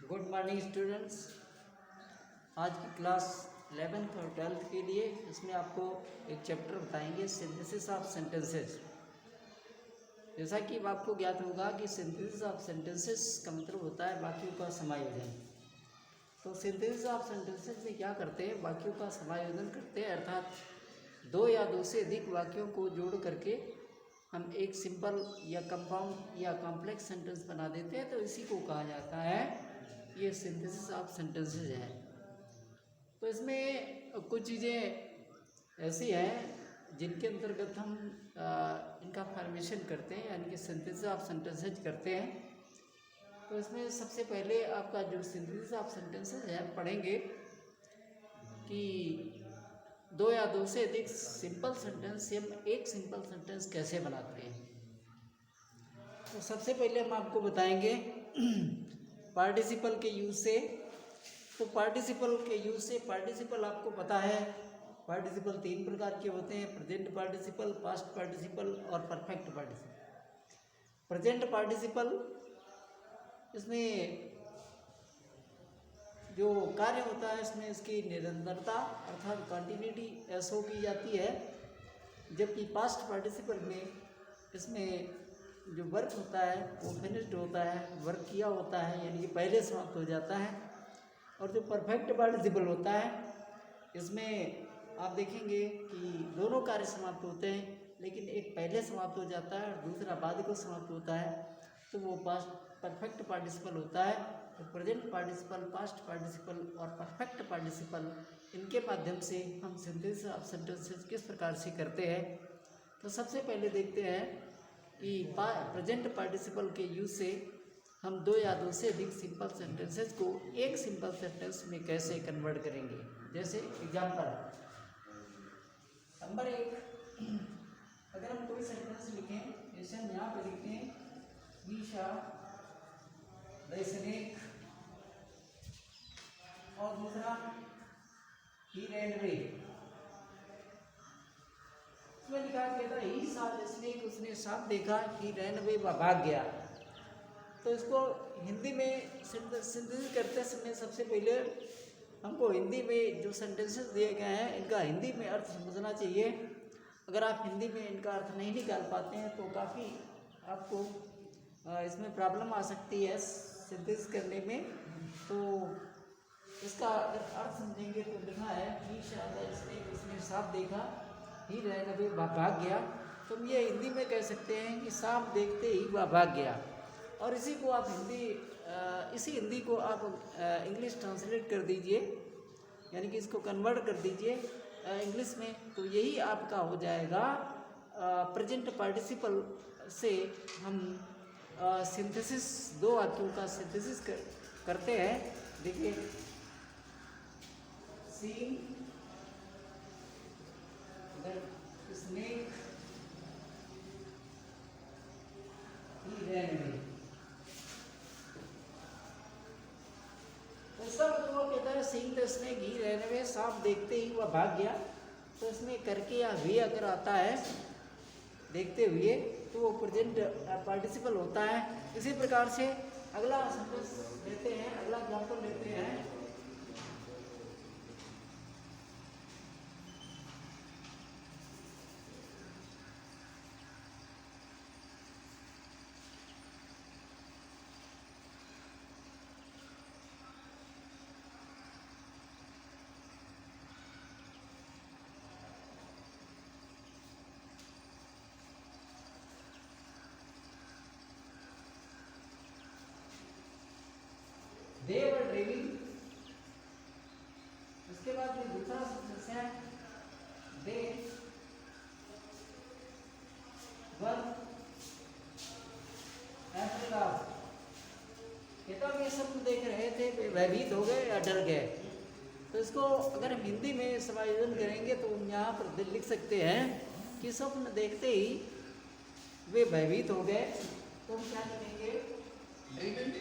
Good morning students. आज की class 11th और 12th के लिए इसमें आपको एक चैप्टर बताएंगे सिंथेसिस ऑफ सेंटेंसेस। जैसा कि आपको ज्ञात होगा कि सिंथेसिस ऑफ सेंटेंसेस का मतलब होता है वाक्यों का समायोजन। तो सिंथेसिस ऑफ सेंटेंसेस में क्या करते हैं, वाक्यों का समायोजन करते हैं, अर्थात दो या दो से अधिक वाक्यों को जोड़ करके हम एक सिंपल या कंपाउंड या कॉम्प्लेक्स सेंटेंस बना देते हैं। तो इसी को कहा जाता है ये सिंथेसिस ऑफ सेंटेंसेस है। तो इसमें कुछ चीज़ें ऐसी हैं जिनके अंतर्गत हम इनका फॉर्मेशन करते हैं, यानी कि सिंथेसिस ऑफ सेंटेंसेस करते हैं। तो इसमें सबसे पहले आपका जो सिंथेसिस ऑफ सेंटेंसेस है पढ़ेंगे कि दो या दो से अधिक सिंपल सेंटेंस से हम एक सिंपल सेंटेंस कैसे बनाते हैं। तो सबसे पहले हम आपको बताएंगे पार्टिसिपल के यूज से। तो पार्टिसिपल के यूज से, पार्टिसिपल आपको पता है पार्टिसिपल तीन प्रकार के होते हैं: प्रेजेंट पार्टिसिपल, पास्ट पार्टिसिपल और परफेक्ट पार्टिसिपल। प्रेजेंट पार्टिसिपल, इसमें जो कार्य होता है इसमें इसकी निरंतरता अर्थात कंटिन्यूटी ऐसो की जाती है, जबकि पास्ट पार्टिसिपल में इसमें जो वर्क होता है वो फिनिश्ड होता है, वर्क किया होता है, यानी कि पहले समाप्त हो जाता है। और जो परफेक्ट पार्टिसिपल होता है इसमें आप देखेंगे कि दोनों कार्य समाप्त होते हैं, लेकिन एक पहले समाप्त हो जाता है और दूसरा बाद को समाप्त होता है, तो वो पास्ट परफेक्ट पार्टिसिपल होता है। तो प्रेजेंट पार्टिसिपल, पास्ट पार्टिसिपल और परफेक्ट पार्टिसिपल, इनके माध्यम से हम सिंथेसिस ऑफ सेंटेंसेस किस प्रकार से करते हैं। तो सबसे पहले देखते हैं कि प्रेजेंट पार्टिसिपल के यूज से हम दो या दो से अधिक सिंपल सेंटेंसेस को एक सिंपल सेंटेंस में कैसे कन्वर्ट करेंगे। जैसे एग्जांपल नंबर 1, अगर हम कोई सेंटेंस लिखें, जैसे हम यहाँ पे लिखते हैं वी शा द स्नेक, और दूसरा ही रैन अवे। इसमें लिखा कहता है ही सॉ द स्नेक, उसने सांप देखा, ही रैन अवे, वह भाग गया। तो इसको हिंदी में सिंथेसिस करते समय सबसे पहले हमको हिंदी में जो सेंटेंसेस दिए गए हैं इनका हिंदी में अर्थ समझना चाहिए। अगर आप हिंदी में इनका अर्थ नहीं निकाल पाते हैं तो काफ़ी आपको इसमें प्रॉब्लम आ सकती है सिंथेसिस करने में। तो इसका अगर अर्थ समझेंगे तो लिखा है ही शायद उसने सांप देखा, ही रैन अवे, वह भाग गया। तो हम ये हिंदी में कह सकते हैं कि सांप देखते ही वह भाग गया। और इसी को आप इसी हिंदी को आप इंग्लिश ट्रांसलेट कर दीजिए, यानी कि इसको कन्वर्ट कर दीजिए इंग्लिश में, तो यही आपका हो जाएगा प्रेजेंट पार्टिसिपल से हम सिंथेसिस, दो वाक्यों का सिंथेसिस करते हैं। देखिए seeing the snake, he ran away. तो सब वो कहता है seeing the snake he ran away, सांप देखते ही वह भाग गया। तो इसमें करके या वे अगर आता है देखते हुए तो वो प्रेजेंट पार्टिसिपल होता है। इसी प्रकार से अगला सेंटेंस लेते हैं, अगला एग्जांपल लेते हैं। They were driving, उसके बाद जो दूसरा सेंटेंस है they were afraid of, कहता ये सब देख रहे थे, भयभीत हो गए या डर गए। तो इसको अगर हम हिंदी में समायोजन करेंगे तो हम यहाँ पर लिख सकते हैं कि स्वप्न देखते ही वे भयभीत हो गए। तो हम क्या करेंगे, ड्रिवन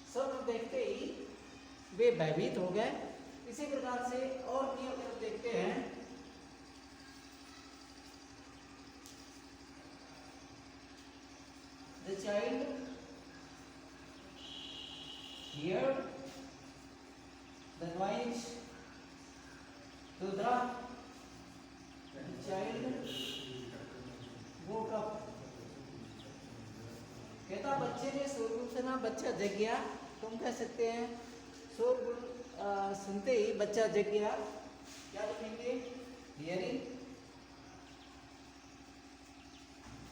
सब देखते ही वे भयभीत हो गए। इसी प्रकार से और नियम जब देखते हैं, the child hear the noise to the child woke up. कहता बच्चे ने शोरगुल सुना, बच्चा जग गया। तुम कह सकते हैं शोरगुल सुनते ही बच्चा जग गया, क्या लिखेंगे? Hearing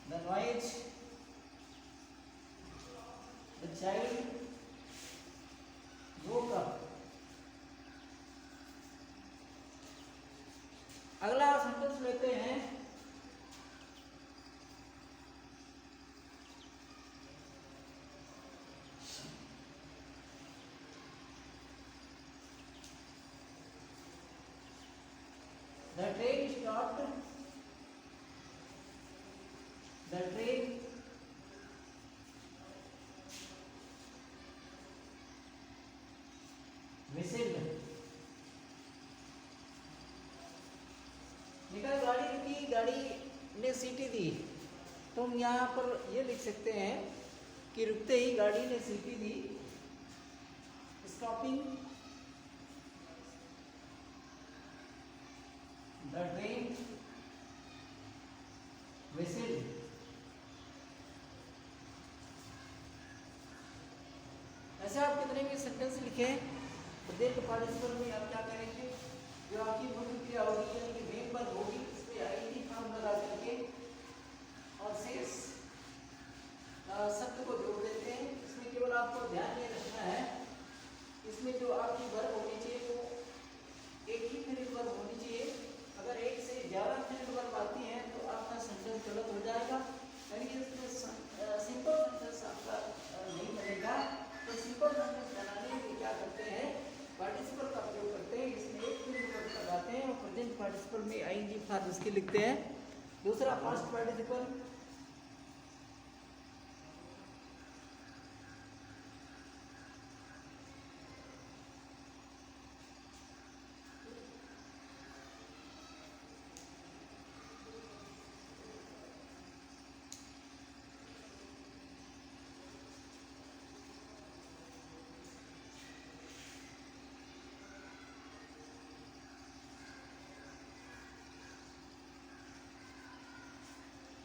the noise the child woke up. अगला सेंटेंस लेते हैं, the train stopped, the train whistled। निकल गाड़ी रुकी, गाड़ी ने सीटी दी। तो हम यहाँ पर ये लिख सकते हैं कि रुकते ही गाड़ी ने सीटी दी, स्टॉपिंग द ट्रेन whistled। ऐसे आप कितने भी सेंटेंस लिखें, प्रत्येक पार्टिसिपल में आप क्या करेंगे, जो आपकी मुख्य क्रिया होगी यानी कि मेन पर होगी, इस पे आएगी फॉर्म लगा करके और शेष शब्द को जोड़ देते हैं। इसमें केवल आपको ध्यान ये रखना है, इसमें जो आपकी वर्ब होनी चाहिए वो एक ही फील्ड वर्ब होनी चाहिए। अगर एक से ज्यादा फील्ड वर्ब आती है तो आपका सेंटेंस गलत हो जाएगा, यानी कि इसमें सिंपल सेंटेंस आपका नहीं बनेगा। तो सिंपल सेंटेंस बनाने के लिए क्या करते हैं, पार्टिसिपल का प्रयोग करते हैं। इसमें एक फील्ड वर्ब लगाते हैं और प्रेजेंट पार्टिसिपल में आईएनजी फॉर्म इसके लिखते हैं। दूसरा पास्ट पार्टिसिपल,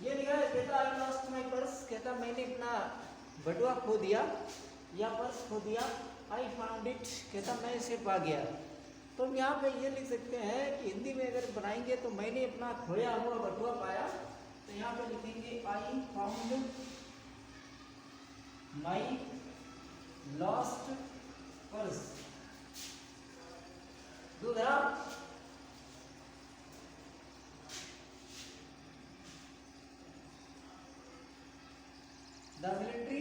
ये लिखा है कहता आई लॉस्ट माय पर्स, कहता मैंने अपना बटुआ खो दिया या पर्स खो दिया। आई फाउंड इट, कहता मैं इसे पा गया। तो हम यहाँ पे ये लिख सकते हैं कि हिंदी में अगर बनाएंगे तो मैंने अपना खोया हुआ बटुआ पाया, तो यहाँ पे लिखेंगे I found my lost purse. दूसरा the military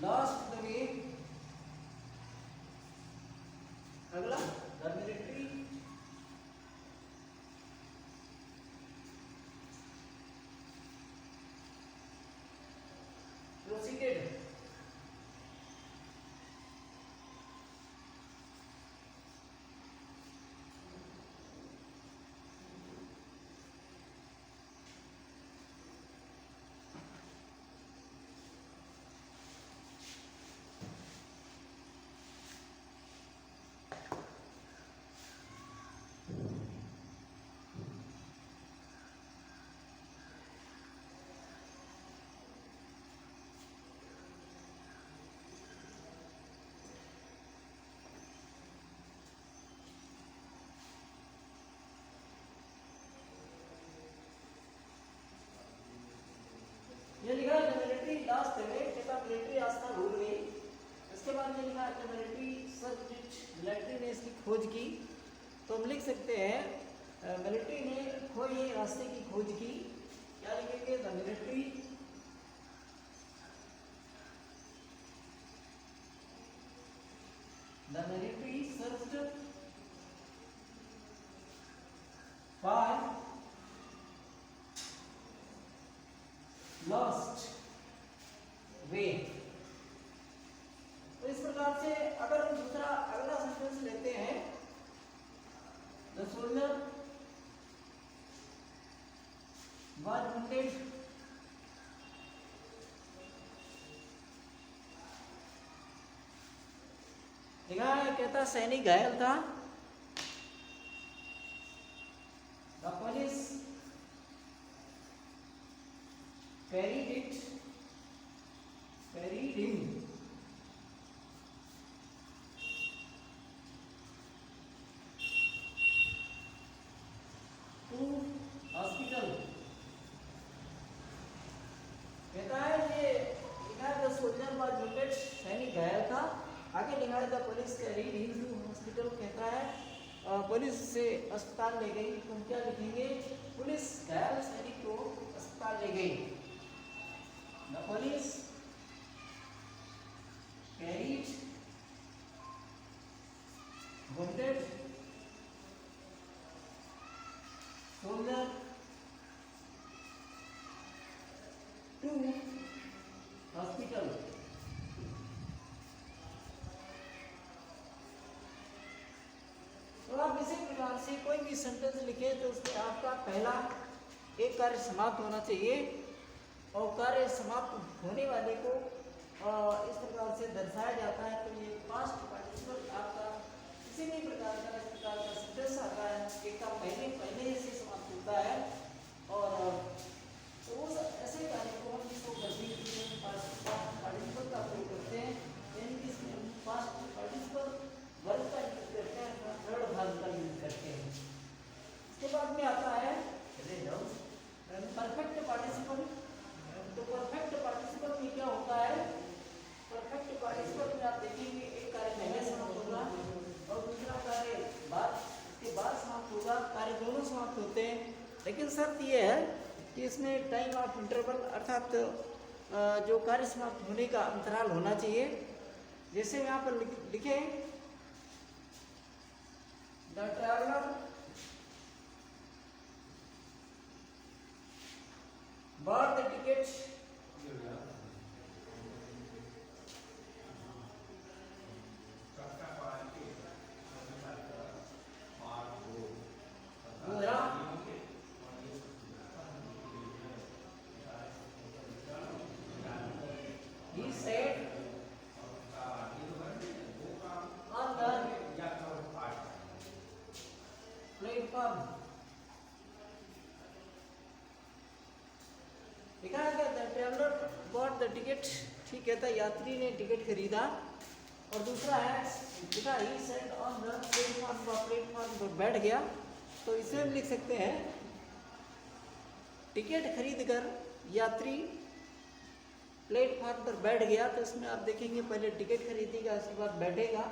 lost the way। अगला the military proceeded ये लिखा है मिलिट्री लास्ट वे, कहता मिलिट्री रास्ता भूल गई। इसके बाद ये लिखा है मिलिट्री सर्च इट, मिलिट्री ने इसकी खोज की। तो हम लिख सकते हैं मिलिट्री ने खोए रास्ते की खोज की, क्या लिखेंगे the military The military searched for lost way। तो इस प्रकार से अगर हम दूसरा अगला सेंटेंस लेते हैं, द सोल्जर was wounded लिखा है, कहता सैनिक घायल था। The police carried him to hospital। कहता है ये लिखा है द सोल्जर वाज वुंडेड, सैनिक घायल था। आगे लिखा है the police carried him to hospital, कहता है पुलिस से अस्पताल ले गई। तो हम क्या लिखेंगे, पुलिस घायल सैनिक को अस्पताल ले गई। The police carried wounded soldier to hospital। तो आप इसी प्रकार से कोई भी सेंटेंस लिखे तो उसमें आपका पहला एक कार्य समाप्त होना चाहिए और कार्य समाप्त होने वाले को इस प्रकार से दर्शाया जाता है। तो ये पास्ट पार्टिसिपल आपका किसी भी प्रकार का इस प्रकार का सेंटेंस आता है, एक का पहले से समाप्त होता है और तो उस ऐसे कार्य को हम इसको करने के लिए पास्ट पार्टिसिपल का प्रयोग करते हैं, यानी कि इसमें हम पास्ट पार्टिसिपल वर्ब का यूज करते हैं, थर्ड भाग का यूज करते हैं। इसके बाद में आता है परफेक्ट पार्टिसिपल। तो परफेक्ट पार्टिसिपल में क्या होता है, परफेक्ट पार्टिसिपल में आप देखेंगे एक कार्य पहले समाप्त होगा और दूसरा कार्य इसके बाद समाप्त होगा। कार्य दोनों समाप्त होते हैं, लेकिन शर्त यह है कि इसमें टाइम ऑफ इंटरवल अर्थात जो कार्य समाप्त होने का अंतराल होना चाहिए। जैसे यहाँ पर लिखे the traveller bought the ticket he said on the platform। लिखा है क्या, the traveller bought the ticket, ठीक है, था यात्री ने टिकट खरीदा। और दूसरा है लिखा he sat on the platform, platform पर बैठ गया। तो इसे हम लिख सकते हैं टिकट खरीद कर यात्री प्लेटफॉर्म पर बैठ गया। तो इसमें आप देखेंगे पहले टिकट खरीदेगा, उसके बाद बैठेगा।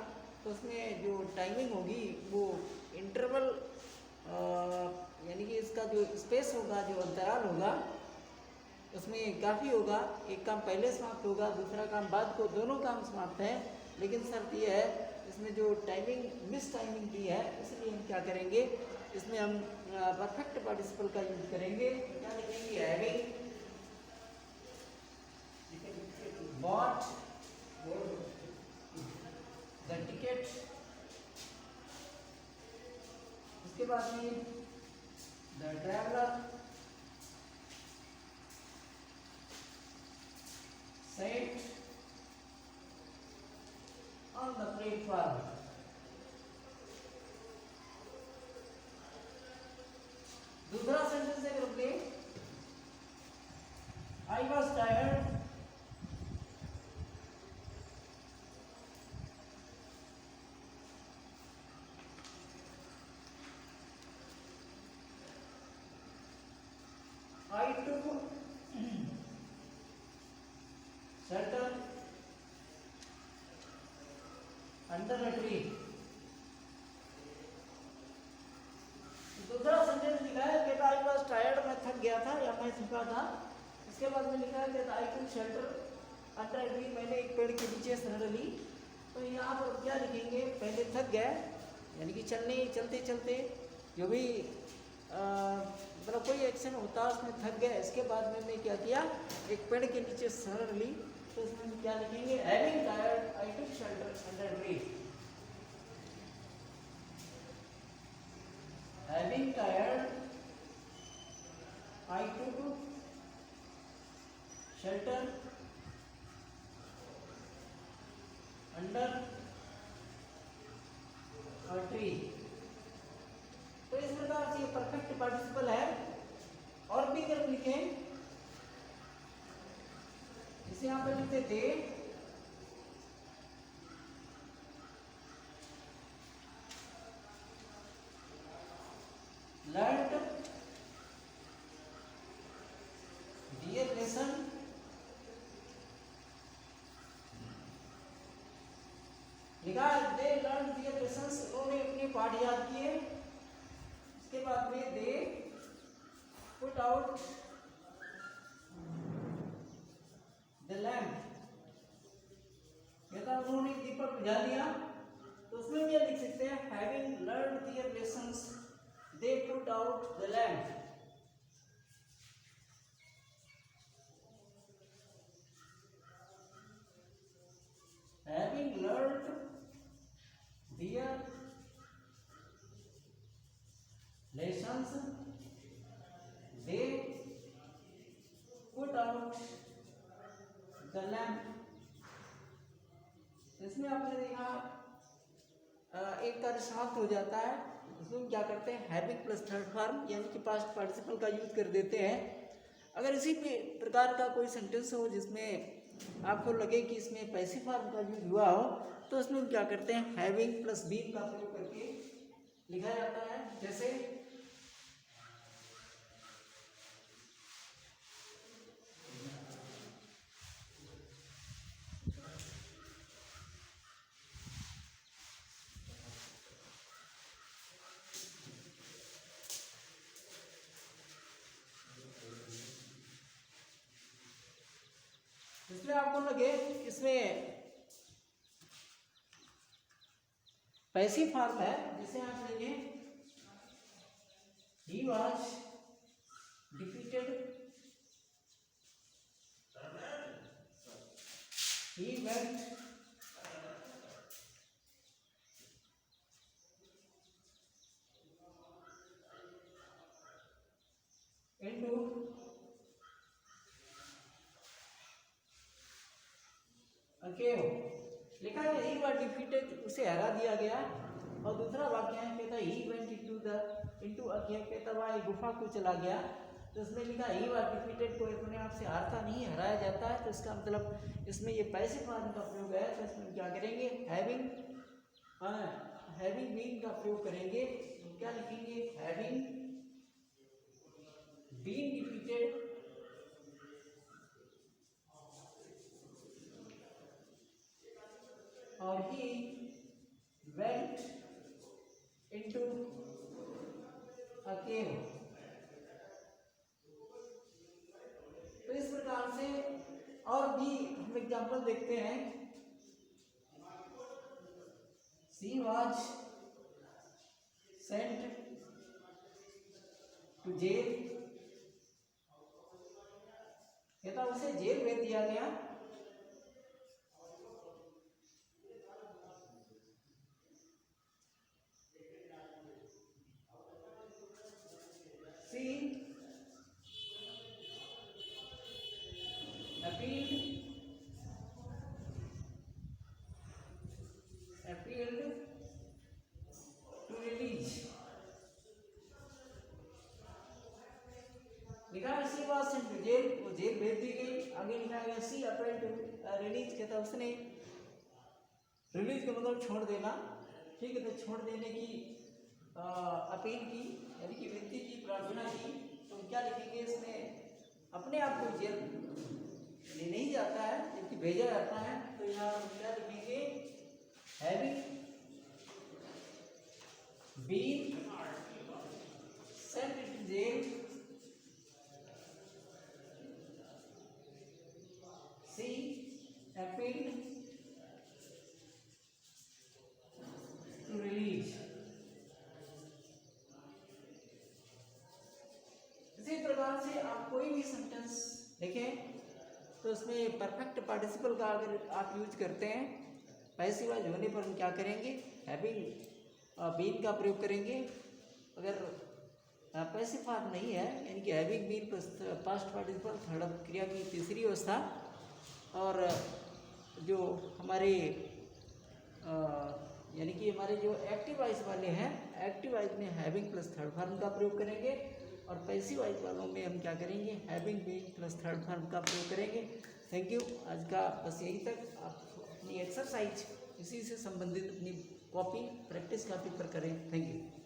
तो उसमें जो टाइमिंग होगी वो इंटरवल यानी कि इसका जो स्पेस होगा, जो अंतराल होगा, उसमें काफ़ी होगा। एक काम पहले समाप्त होगा, दूसरा काम बाद को, दोनों काम समाप्त हैं। लेकिन शर्त यह है इसमें जो टाइमिंग मिस टाइमिंग दी है, इसलिए हम क्या करेंगे, इसमें हम परफेक्ट पार्टिसिपल का यूज करेंगे। क्या लिखेंगे, हैविंग बॉट द टिकट। उसके बाद में the traveller sat on the platform। दूसरा सेंटेंस है ग्रुप में, I was tired I took shelter under a tree। दूसरा सेंटेंस लिखा है कि आई वाज टायर्ड, मैं थक गया था या मैं थका था। इसके बाद में लिखा है कि आई टुक शेल्टर अंडर ए ट्री, मैंने एक पेड़ के नीचे शरण ली। तो यहाँ पर क्या लिखेंगे, पहले थक गया यानी कि चलते चलते जो भी मतलब कोई एक्शन होता है उसमें थक गया, इसके बाद में मैं क्या किया, एक पेड़ के नीचे शरण ली, तो उसमें क्या लिखेंगे, having tired I took shelter under tree. Having tired I took shelter under a tree. तो इस प्रकार से ये परफेक्ट पार्टिसिपल है। और भी अगर लिखें, इसे यहां पर लिखते थे लर्नड डियर लेसन लिखा, दे लर्न डियर लेसन्स, उन्होंने अपने पाठ याद किए। इसके बाद में दे पुट आउट द लैम्प, कहता उन्होंने दीपक बुझा दिया। तो उसमें क्या लिख सकते हैं, having learned their lessons they put out the lamp. Having learned their lessons they put out the lamp. इसमें आपने देखा एक कार्य समाप्त हो जाता है, उसमें क्या करते हैं, हैविंग प्लस थर्ड फॉर्म यानी कि पास्ट पार्टिसिपल का यूज कर देते हैं। अगर इसी प्रकार का कोई सेंटेंस हो जिसमें आपको लगे कि इसमें पैसिव फॉर्म का यूज हुआ हो, तो उसमें क्या करते हैं, हैविंग प्लस बीन का प्रयोग करके लिखा जाता है। जैसे इसमें आपको लगे इसमें पैसिव फॉर्म है, जिसे आप लेंगे he was defeated, he went into a cave. लिखा है ही वाज डिफीटेड, उसे हरा दिया गया। और दूसरा वाक्य है, कहता है ही वेंट इनटू अ केव, कहता वह एक गुफा को चला गया। तो इसमें लिखा ही वाज डिफीटेड, कोई अपने आप से हारता नहीं, हराया जाता है। तो इसका मतलब इसमें ये पैसिव फॉर्म का प्रयोग है। तो इसमें क्या करेंगे, हैविंग बीन का प्रयोग करेंगे। तो क्या लिखेंगे, हैविंग बीन डिफीटेड और ही वेंट इनटू अ केव। तो इस प्रकार से और भी हम एग्जाम्पल देखते हैं। She was sent to jail, कहता उसे जेल भेज दिया गया। शी appealed to release, लिखा है she was sent to jail, वो जेल भेज दी गई। आगे लिखा गया सी अपील्ड टू रिलीज, कहता उसने रिलीज का मतलब छोड़ देना, ठीक है, तो छोड़ देने की अपील की यानी कि विनती की, प्रार्थना की। तो क्या लिखेंगे इसमें, अपने आप को जेल ले नहीं जाता है जबकि भेजा जाता है। तो यहाँ क्या लिखेंगे, having been sent to jail she appealed उसमें परफेक्ट पार्टिसिपल का अगर आप यूज करते हैं पैसिव वॉइस होने पर हम क्या करेंगे, हैविंग बीन का प्रयोग करेंगे। अगर पैसिव फॉर्म नहीं है यानी कि having been plus past participle third क्रिया की तीसरी अवस्था, और जो हमारे यानी कि हमारे जो एक्टिव वॉइस वाले हैं, एक्टिव वॉइस में हैविंग प्लस थर्ड फॉर्म का प्रयोग करेंगे, और पैसिव वॉइस वालों में हम क्या करेंगे, having been plus third form का प्रयोग करेंगे। Thank you. आज का बस यही तक। आप अपनी एक्सरसाइज इसी से संबंधित अपनी कॉपी प्रैक्टिस कॉपी पर करें। Thank you.